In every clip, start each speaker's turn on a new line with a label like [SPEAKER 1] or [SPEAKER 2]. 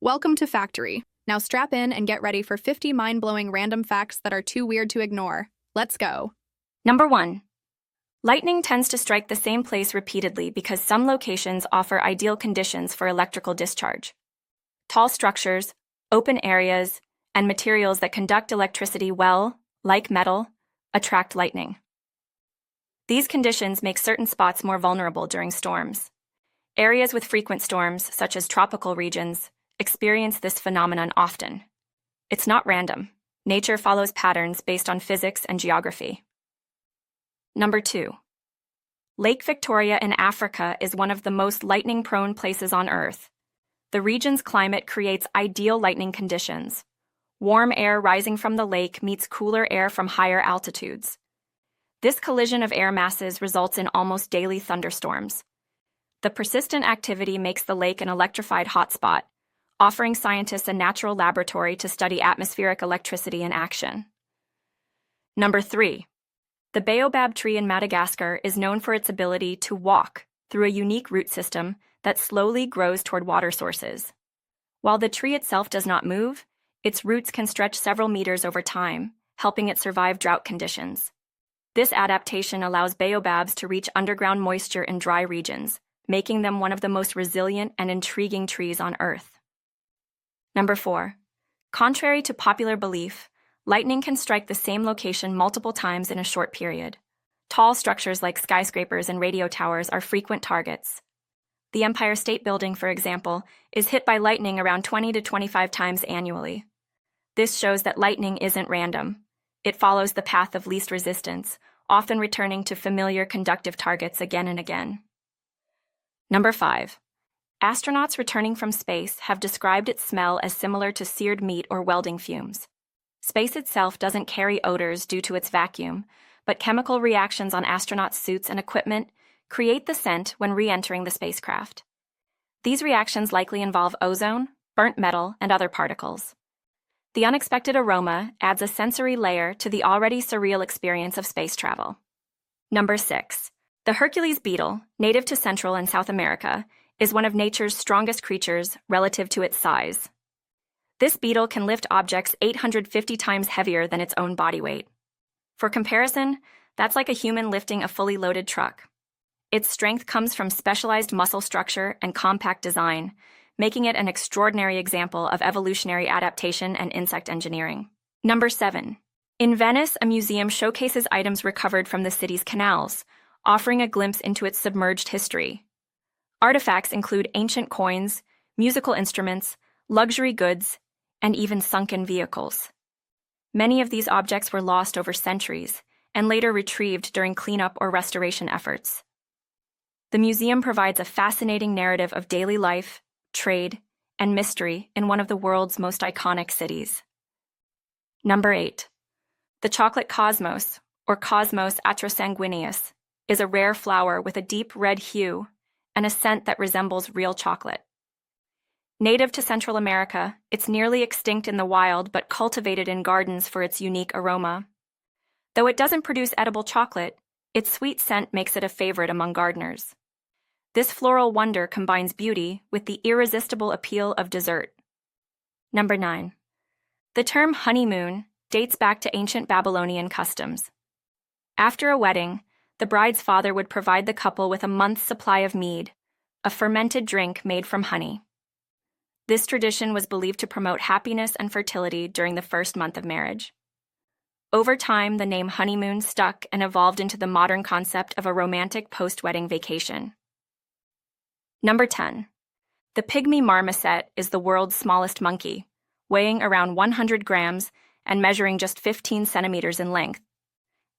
[SPEAKER 1] Welcome to FACT-ory. Now strap in and get ready for 50 mind-blowing random facts that are too weird to ignore. Let's go.
[SPEAKER 2] Number 1. Lightning tends to strike the same place repeatedly because some locations offer ideal conditions for electrical discharge. Tall structures, open areas, and materials that conduct electricity well, like metal, attract lightning. These conditions make certain spots more vulnerable during storms. Areas with frequent storms, such as tropical regions, experience this phenomenon often. It's not random. Nature follows patterns based on physics and geography. Number 2. Lake Victoria in Africa is one of the most lightning-prone places on Earth. The region's climate creates ideal lightning conditions. Warm air rising from the lake meets cooler air from higher altitudes. This collision of air masses results in almost daily thunderstorms. The persistent activity makes the lake an electrified hotspot, offering scientists a natural laboratory to study atmospheric electricity in action. Number 3. The baobab tree in Madagascar is known for its ability to walk through a unique root system that slowly grows toward water sources. While the tree itself does not move, its roots can stretch several meters over time, helping it survive drought conditions. This adaptation allows baobabs to reach underground moisture in dry regions, making them one of the most resilient and intriguing trees on Earth. Number 4. Contrary to popular belief, lightning can strike the same location multiple times in a short period. Tall structures like skyscrapers and radio towers are frequent targets. The Empire State Building, for example, is hit by lightning around 20 to 25 times annually. This shows that lightning isn't random. It follows the path of least resistance, often returning to familiar conductive targets again and again. Number 5. Astronauts returning from space have described its smell as similar to seared meat or welding fumes. Space itself doesn't carry odors due to its vacuum, but chemical reactions on astronauts' suits and equipment create the scent when re-entering the spacecraft. These reactions likely involve ozone, burnt metal, and other particles. The unexpected aroma adds a sensory layer to the already surreal experience of space travel. Number 6. The Hercules beetle, native to Central and South America, is one of nature's strongest creatures relative to its size. This beetle can lift objects 850 times heavier than its own body weight. For comparison, that's like a human lifting a fully loaded truck. Its strength comes from specialized muscle structure and compact design, making it an extraordinary example of evolutionary adaptation and insect engineering. Number 7. In Venice, a museum showcases items recovered from the city's canals, offering a glimpse into its submerged history. Artifacts include ancient coins, musical instruments, luxury goods, and even sunken vehicles. Many of these objects were lost over centuries and later retrieved during cleanup or restoration efforts. The museum provides a fascinating narrative of daily life, trade, and mystery in one of the world's most iconic cities. Number 8. The chocolate cosmos, or Cosmos atrosanguineus, is a rare flower with a deep red hue and a scent that resembles real chocolate. Native to Central America, it's nearly extinct in the wild but cultivated in gardens for its unique aroma. Though it doesn't produce edible chocolate, its sweet scent makes it a favorite among gardeners. This floral wonder combines beauty with the irresistible appeal of dessert. Number 9. The term honeymoon dates back to ancient Babylonian customs. After a wedding, the bride's father would provide the couple with a month's supply of mead, a fermented drink made from honey. This tradition was believed to promote happiness and fertility during the first month of marriage. Over time, the name honeymoon stuck and evolved into the modern concept of a romantic post-wedding vacation. Number 10. The pygmy marmoset is the world's smallest monkey, weighing around 100 grams and measuring just 15 centimeters in length.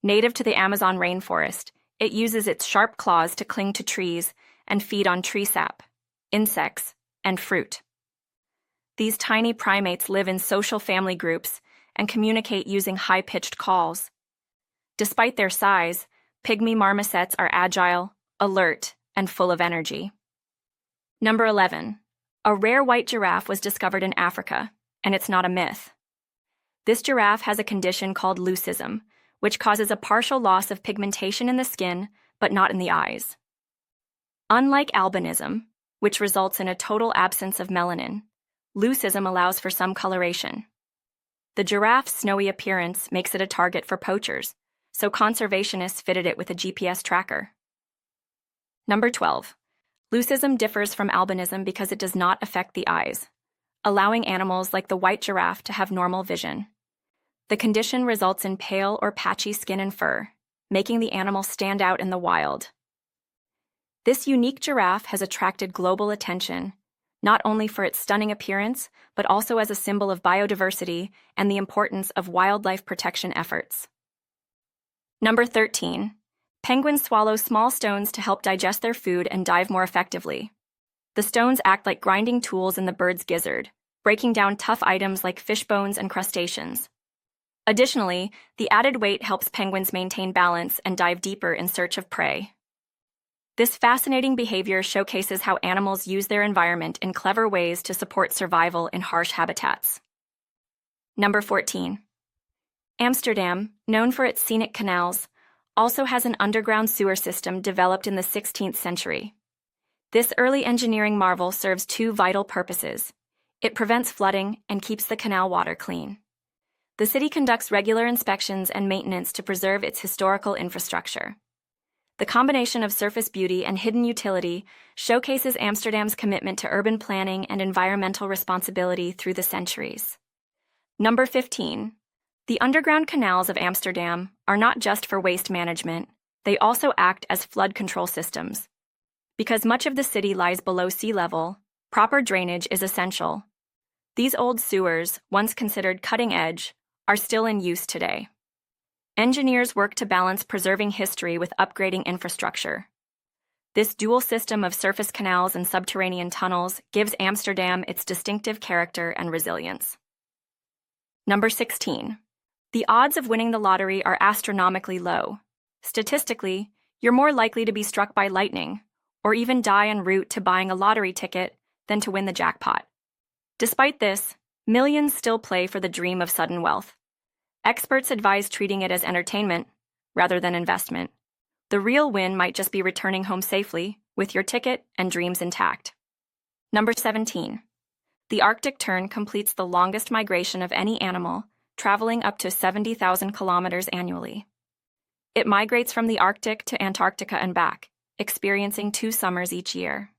[SPEAKER 2] Native to the Amazon rainforest, it uses its sharp claws to cling to trees and feed on tree sap, insects, and fruit. These tiny primates live in social family groups and communicate using high-pitched calls. Despite their size, pygmy marmosets are agile, alert, and full of energy. Number 11. A rare white giraffe was discovered in Africa, and it's not a myth. This giraffe has a condition called leucism, which causes a partial loss of pigmentation in the skin, but not in the eyes. Unlike albinism, which results in a total absence of melanin, leucism allows for some coloration. The giraffe's snowy appearance makes it a target for poachers, so conservationists fitted it with a GPS tracker. Number 12. Leucism differs from albinism because it does not affect the eyes, allowing animals like the white giraffe to have normal vision. The condition results in pale or patchy skin and fur, making the animal stand out in the wild. This unique giraffe has attracted global attention, not only for its stunning appearance, but also as a symbol of biodiversity and the importance of wildlife protection efforts. Number 13. Penguins swallow small stones to help digest their food and dive more effectively. The stones act like grinding tools in the bird's gizzard, breaking down tough items like fish bones and crustaceans. Additionally, the added weight helps penguins maintain balance and dive deeper in search of prey. This fascinating behavior showcases how animals use their environment in clever ways to support survival in harsh habitats. Number 14. Amsterdam, known for its scenic canals, also has an underground sewer system developed in the 16th century. This early engineering marvel serves two vital purposes. It prevents flooding and keeps the canal water clean. The city conducts regular inspections and maintenance to preserve its historical infrastructure. The combination of surface beauty and hidden utility showcases Amsterdam's commitment to urban planning and environmental responsibility through the centuries. Number 15. The underground canals of Amsterdam are not just for waste management, they also act as flood control systems. Because much of the city lies below sea level, proper drainage is essential. These old sewers, once considered cutting edge, are still in use today. Engineers work to balance preserving history with upgrading infrastructure. This dual system of surface canals and subterranean tunnels gives Amsterdam its distinctive character and resilience. Number 16. The odds of winning the lottery are astronomically low. Statistically, you're more likely to be struck by lightning, or even die en route to buying a lottery ticket, than to win the jackpot. Despite this, millions still play for the dream of sudden wealth. Experts advise treating it as entertainment, rather than investment. The real win might just be returning home safely, with your ticket and dreams intact. Number 17. The Arctic tern completes the longest migration of any animal, traveling up to 70,000 kilometers annually. It migrates from the Arctic to Antarctica and back, experiencing 2 summers each year.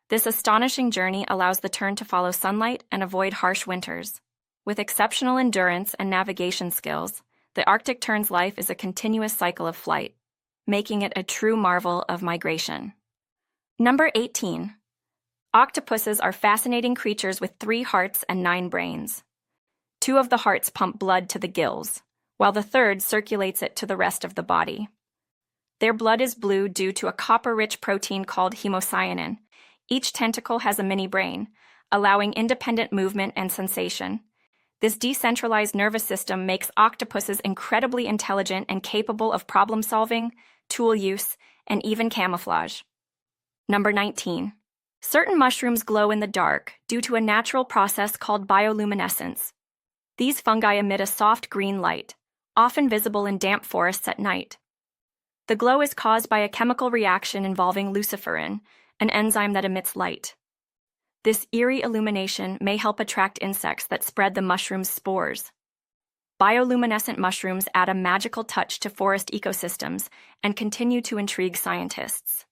[SPEAKER 2] This astonishing journey allows the tern to follow sunlight and avoid harsh winters. With exceptional endurance and navigation skills, the Arctic tern's life is a continuous cycle of flight, making it a true marvel of migration. Number 18. Octopuses are fascinating creatures with 3 hearts and 9 brains. 2 of the hearts pump blood to the gills, while the third circulates it to the rest of the body. Their blood is blue due to a copper-rich protein called hemocyanin. Each tentacle has a mini brain, allowing independent movement and sensation. This decentralized nervous system makes octopuses incredibly intelligent and capable of problem-solving, tool use, and even camouflage. Number 19. Certain mushrooms glow in the dark due to a natural process called bioluminescence. These fungi emit a soft green light, often visible in damp forests at night. The glow is caused by a chemical reaction involving luciferin, an enzyme that emits light. This eerie illumination may help attract insects that spread the mushroom's spores. Bioluminescent mushrooms add a magical touch to forest ecosystems and continue to intrigue scientists.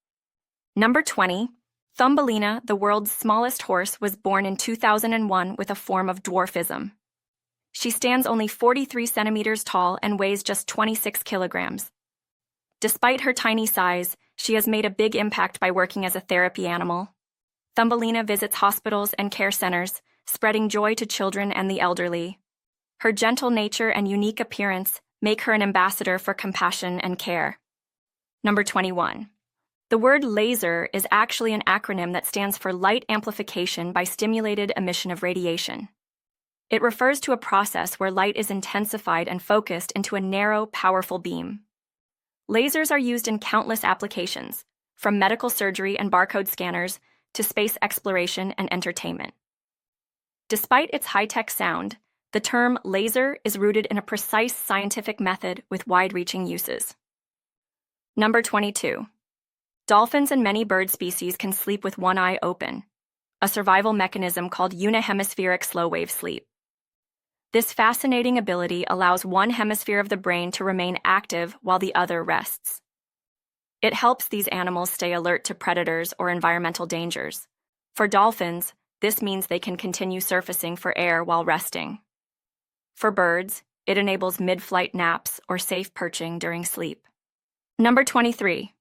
[SPEAKER 2] Number 20. Thumbelina, the world's smallest horse, was born in 2001 with a form of dwarfism. She stands only 43 centimeters tall and weighs just 26 kilograms. Despite her tiny size, she has made a big impact by working as a therapy animal. Thumbelina visits hospitals and care centers, spreading joy to children and the elderly. Her gentle nature and unique appearance make her an ambassador for compassion and care. Number 21. The word laser is actually an acronym that stands for light amplification by stimulated emission of radiation. It refers to a process where light is intensified and focused into a narrow, powerful beam. Lasers are used in countless applications, from medical surgery and barcode scanners to space exploration and entertainment. Despite its high-tech sound, the term laser is rooted in a precise scientific method with wide-reaching uses. Number 22. Dolphins and many bird species can sleep with one eye open. a survival mechanism called unihemispheric slow-wave sleep. This fascinating ability allows one hemisphere of the brain to remain active while the other rests. It helps these animals stay alert to predators or environmental dangers. For dolphins, this means they can continue surfacing for air while resting. For birds, it enables mid-flight naps or safe perching during sleep. Number 23.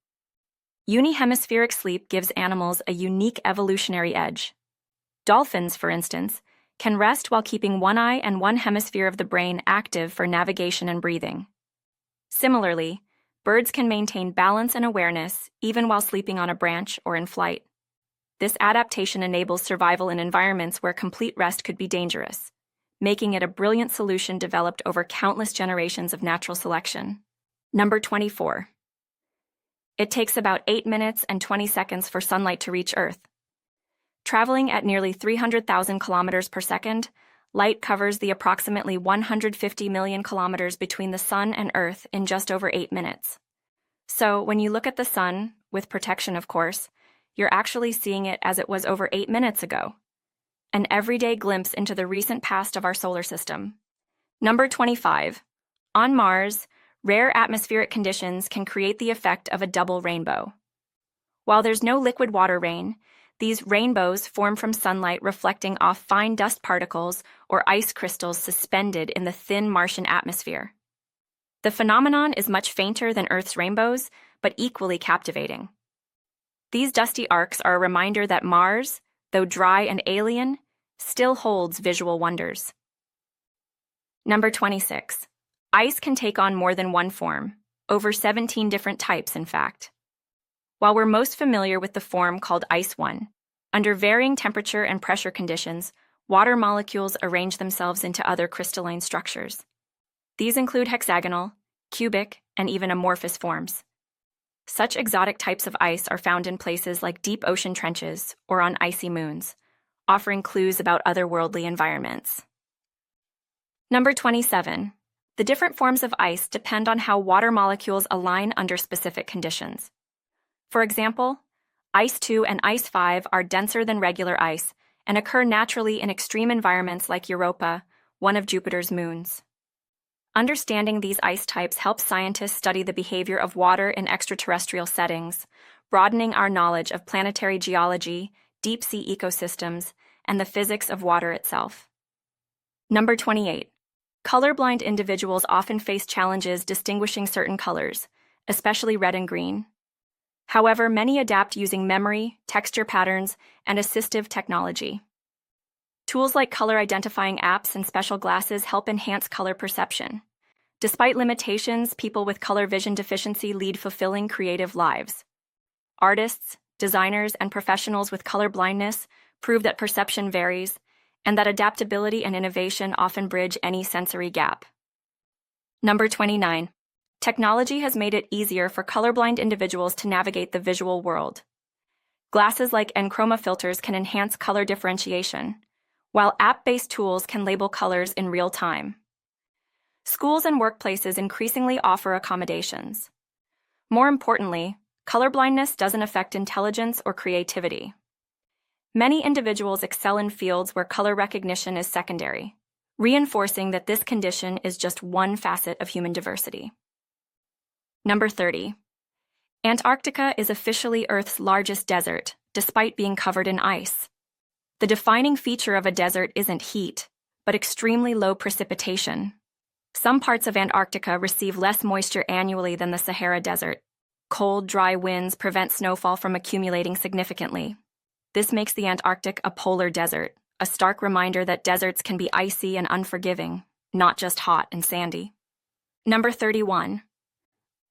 [SPEAKER 2] Unihemispheric sleep gives animals a unique evolutionary edge. Dolphins, for instance, can rest while keeping one eye and one hemisphere of the brain active for navigation and breathing. Similarly, birds can maintain balance and awareness even while sleeping on a branch or in flight. This adaptation enables survival in environments where complete rest could be dangerous, making it a brilliant solution developed over countless generations of natural selection. Number 24. It takes about 8 minutes and 20 seconds for sunlight to reach Earth. Traveling at nearly 300,000 kilometers per second, light covers the approximately 150 million kilometers between the Sun and Earth in just over 8 minutes. So, when you look at the Sun, with protection of course, you're actually seeing it as it was over 8 minutes ago. An everyday glimpse into the recent past of our solar system. Number 25. On Mars, rare atmospheric conditions can create the effect of a double rainbow. While there's no liquid water rain, these rainbows form from sunlight reflecting off fine dust particles or ice crystals suspended in the thin Martian atmosphere. The phenomenon is much fainter than Earth's rainbows, but equally captivating. These dusty arcs are a reminder that Mars, though dry and alien, still holds visual wonders. Number 26. Ice can take on more than one form, over 17 different types, in fact. While we're most familiar with the form called Ice 1, under varying temperature and pressure conditions, water molecules arrange themselves into other crystalline structures. These include hexagonal, cubic, and even amorphous forms. Such exotic types of ice are found in places like deep ocean trenches or on icy moons, offering clues about otherworldly environments. Number 27. The different forms of ice depend on how water molecules align under specific conditions. For example, Ice 2 and Ice 5 are denser than regular ice and occur naturally in extreme environments like Europa, one of Jupiter's moons. Understanding these ice types helps scientists study the behavior of water in extraterrestrial settings, broadening our knowledge of planetary geology, deep-sea ecosystems, and the physics of water itself. Number 28. Colorblind individuals often face challenges distinguishing certain colors, especially red and green. However, many adapt using memory, texture patterns, and assistive technology. Tools like color-identifying apps and special glasses help enhance color perception. Despite limitations, people with color vision deficiency lead fulfilling creative lives. Artists, designers, and professionals with color blindness prove that perception varies, and that adaptability and innovation often bridge any sensory gap. Number 29. Technology has made it easier for colorblind individuals to navigate the visual world. Glasses like Enchroma filters can enhance color differentiation, while app-based tools can label colors in real time. Schools and workplaces increasingly offer accommodations. More importantly, colorblindness doesn't affect intelligence or creativity. Many individuals excel in fields where color recognition is secondary, reinforcing that this condition is just one facet of human diversity. Number 30. Antarctica is officially Earth's largest desert, despite being covered in ice. The defining feature of a desert isn't heat, but extremely low precipitation. Some parts of Antarctica receive less moisture annually than the Sahara Desert. Cold, dry winds prevent snowfall from accumulating significantly. This makes the Antarctic a polar desert, a stark reminder that deserts can be icy and unforgiving, not just hot and sandy. Number 31.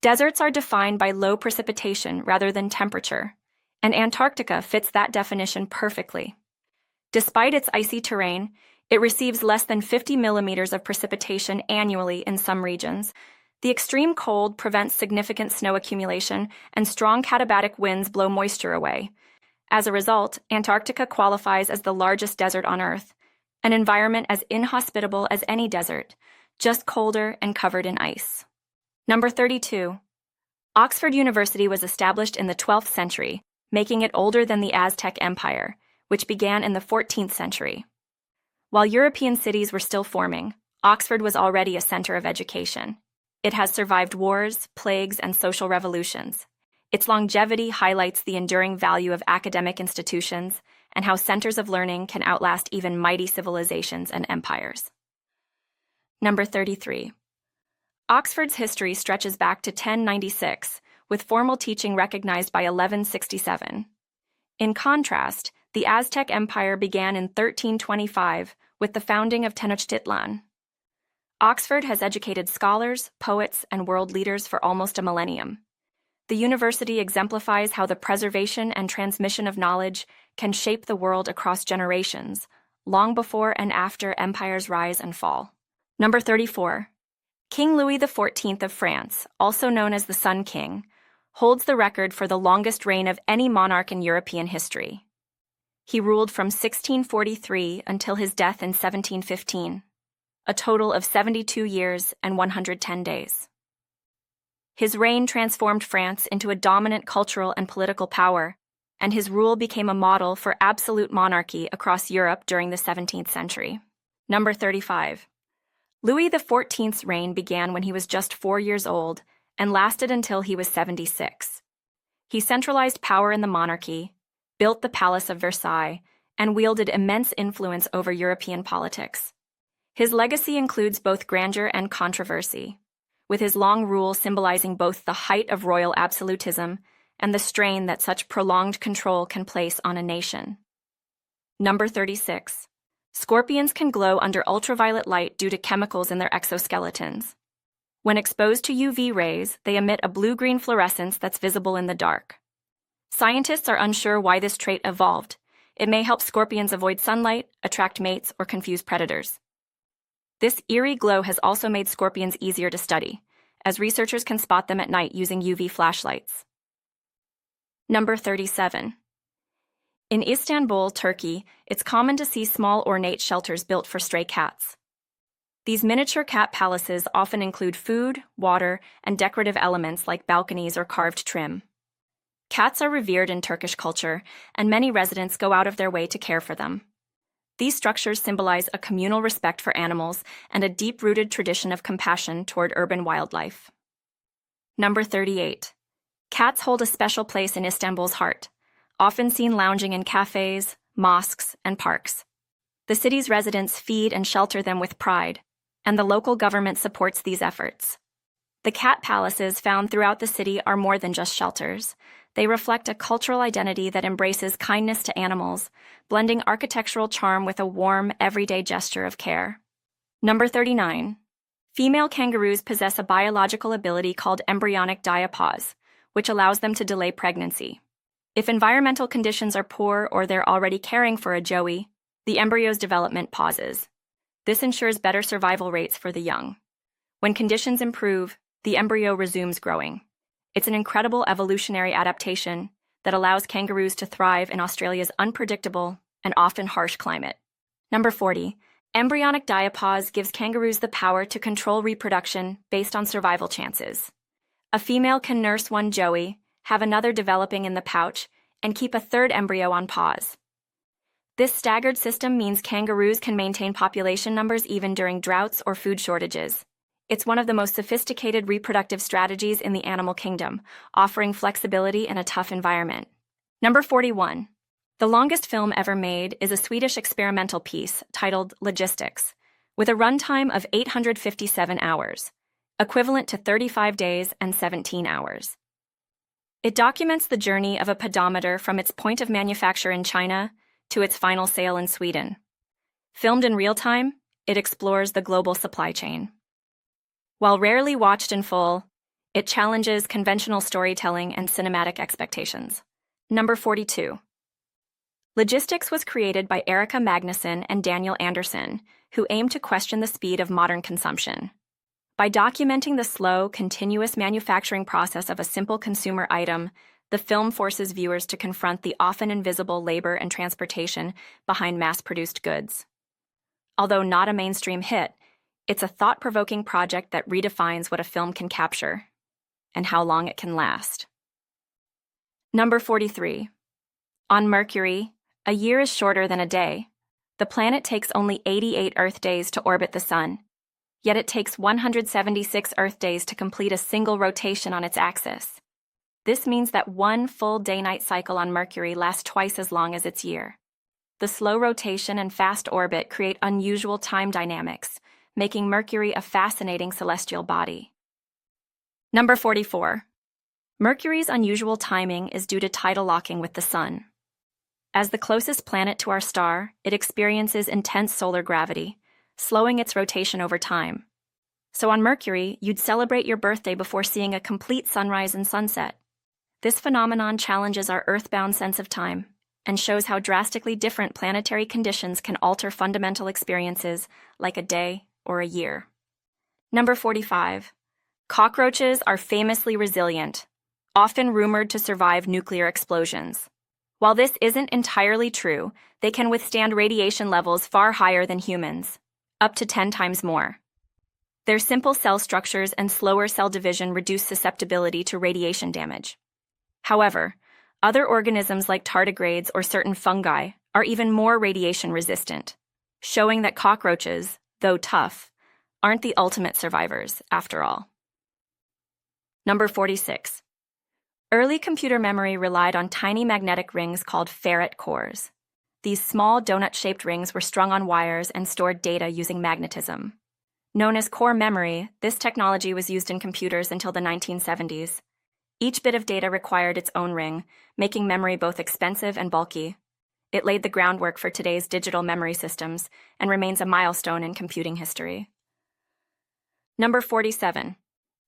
[SPEAKER 2] Deserts are defined by low precipitation rather than temperature, and Antarctica fits that definition perfectly. Despite its icy terrain, it receives less than 50 millimeters of precipitation annually in some regions. The extreme cold prevents significant snow accumulation, and strong katabatic winds blow moisture away. As a result, Antarctica qualifies as the largest desert on Earth, an environment as inhospitable as any desert, just colder and covered in ice. Number 32. Oxford University was established in the 12th century, making it older than the Aztec Empire, which began in the 14th century. While European cities were still forming, Oxford was already a center of education. It has survived wars, plagues, and social revolutions. Its longevity highlights the enduring value of academic institutions and how centers of learning can outlast even mighty civilizations and empires. Number 33. Oxford's history stretches back to 1096, with formal teaching recognized by 1167. In contrast, the Aztec Empire began in 1325 with the founding of Tenochtitlan. Oxford has educated scholars, poets, and world leaders for almost a millennium. The university exemplifies how the preservation and transmission of knowledge can shape the world across generations, long before and after empires rise and fall. Number 34. King Louis XIV of France, also known as the Sun King, holds the record for the longest reign of any monarch in European history. He ruled from 1643 until his death in 1715, a total of 72 years and 110 days. His reign transformed France into a dominant cultural and political power, and his rule became a model for absolute monarchy across Europe during the 17th century. Number 35. Louis XIV's reign began when he was just 4 years old and lasted until he was 76. He centralized power in the monarchy, built the Palace of Versailles, and wielded immense influence over European politics. His legacy includes both grandeur and controversy, with his long rule symbolizing both the height of royal absolutism and the strain that such prolonged control can place on a nation. Number 36. Scorpions can glow under ultraviolet light due to chemicals in their exoskeletons. When exposed to UV rays, they emit a blue-green fluorescence that's visible in the dark. Scientists are unsure why this trait evolved. It may help scorpions avoid sunlight, attract mates, or confuse predators. This eerie glow has also made scorpions easier to study, as researchers can spot them at night using UV flashlights. Number 37. In Istanbul, Turkey, it's common to see small ornate shelters built for stray cats. These miniature cat palaces often include food, water, and decorative elements like balconies or carved trim. Cats are revered in Turkish culture, and many residents go out of their way to care for them. These structures symbolize a communal respect for animals and a deep-rooted tradition of compassion toward urban wildlife. Number 38. Cats hold a special place in Istanbul's heart, often seen lounging in cafes, mosques, and parks. The city's residents feed and shelter them with pride, and the local government supports these efforts. The cat palaces found throughout the city are more than just shelters. They reflect a cultural identity that embraces kindness to animals, blending architectural charm with a warm, everyday gesture of care. Number 39. Female kangaroos possess a biological ability called embryonic diapause, which allows them to delay pregnancy. If environmental conditions are poor or they're already caring for a joey, the embryo's development pauses. This ensures better survival rates for the young. When conditions improve, the embryo resumes growing. It's an incredible evolutionary adaptation that allows kangaroos to thrive in Australia's unpredictable and often harsh climate. Number 40. Embryonic diapause gives kangaroos the power to control reproduction based on survival chances. A female can nurse one joey, have another developing in the pouch, and keep a third embryo on pause. This staggered system means kangaroos can maintain population numbers even during droughts or food shortages. It's one of the most sophisticated reproductive strategies in the animal kingdom, offering flexibility in a tough environment. Number 41. The longest film ever made is a Swedish experimental piece titled Logistics, with a runtime of 857 hours, equivalent to 35 days and 17 hours. It documents the journey of a pedometer from its point of manufacture in China to its final sale in Sweden. Filmed in real time, it explores the global supply chain. While rarely watched in full, it challenges conventional storytelling and cinematic expectations. Number 42. Logistics was created by Erica Magnuson and Daniel Anderson, who aim to question the speed of modern consumption. By documenting the slow, continuous manufacturing process of a simple consumer item, the film forces viewers to confront the often invisible labor and transportation behind mass-produced goods. Although not a mainstream hit, it's a thought-provoking project that redefines what a film can capture and how long it can last. Number 43. On Mercury, A year is shorter than a day. The planet takes only 88 Earth days to orbit the Sun, yet it takes 176 Earth days to complete a single rotation on its axis. This means that one full day-night cycle on Mercury lasts twice as long as its year. The slow rotation and fast orbit create unusual time dynamics, making Mercury a fascinating celestial body. Number 44. Mercury's unusual timing is due to tidal locking with the Sun. As the closest planet to our star, it experiences intense solar gravity, slowing its rotation over time. So on Mercury, you'd celebrate your birthday before seeing a complete sunrise and sunset. This phenomenon challenges our earthbound sense of time and shows how drastically different planetary conditions can alter fundamental experiences like a day or a year. Number 45. Cockroaches are famously resilient, often rumored to survive nuclear explosions. While this isn't entirely true, they can withstand radiation levels far higher than humans, up to 10 times more. Their simple cell structures and slower cell division reduce susceptibility to radiation damage. However, other organisms like tardigrades or certain fungi are even more radiation resistant, showing that cockroaches, though tough, aren't the ultimate survivors after all. Number 46. Early computer memory relied on tiny magnetic rings called ferrite cores. These small donut-shaped rings were strung on wires and stored data using magnetism. Known as core memory, this technology was used in computers until the 1970s. Each bit of data required its own ring, making memory both expensive and bulky. It laid the groundwork for today's digital memory systems and remains a milestone in computing history. Number 47.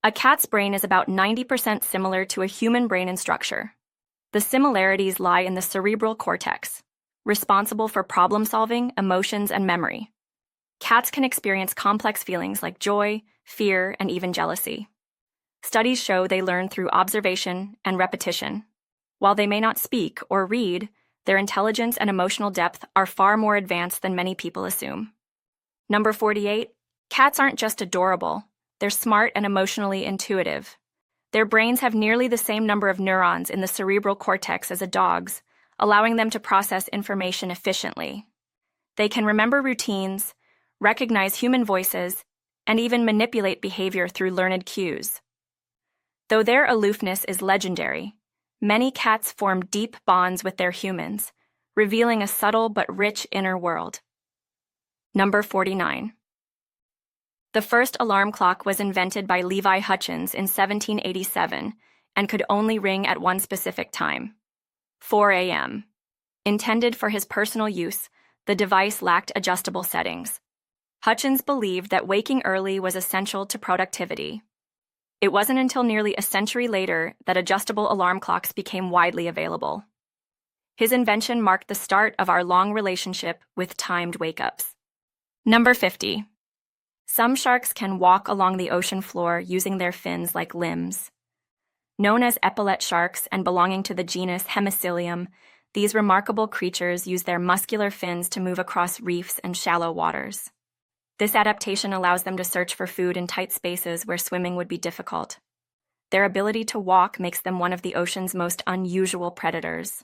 [SPEAKER 2] A cat's brain is about 90% similar to a human brain in structure. The similarities lie in the cerebral cortex, responsible for problem-solving, emotions, and memory. Cats can experience complex feelings like joy, fear, and even jealousy. Studies show they learn through observation and repetition. While they may not speak or read, their intelligence and emotional depth are far more advanced than many people assume. Number 48. Cats aren't just adorable. They're smart and emotionally intuitive. Their brains have nearly the same number of neurons in the cerebral cortex as a dog's, allowing them to process information efficiently. They can remember routines, recognize human voices, and even manipulate behavior through learned cues. Though their aloofness is legendary, many cats form deep bonds with their humans, revealing a subtle but rich inner world. Number 49. The first alarm clock was invented by Levi Hutchins in 1787 and could only ring at one specific time, 4 a.m. Intended for his personal use, the device lacked adjustable settings. Hutchins believed that waking early was essential to productivity. It wasn't until nearly a century later that adjustable alarm clocks became widely available. His invention marked the start of our long relationship with timed wake-ups. Number 50. Some sharks can walk along the ocean floor using their fins like limbs. Known as epaulette sharks and belonging to the genus Hemicillium, these remarkable creatures use their muscular fins to move across reefs and shallow waters. This adaptation allows them to search for food in tight spaces where swimming would be difficult. Their ability to walk makes them one of the ocean's most unusual predators.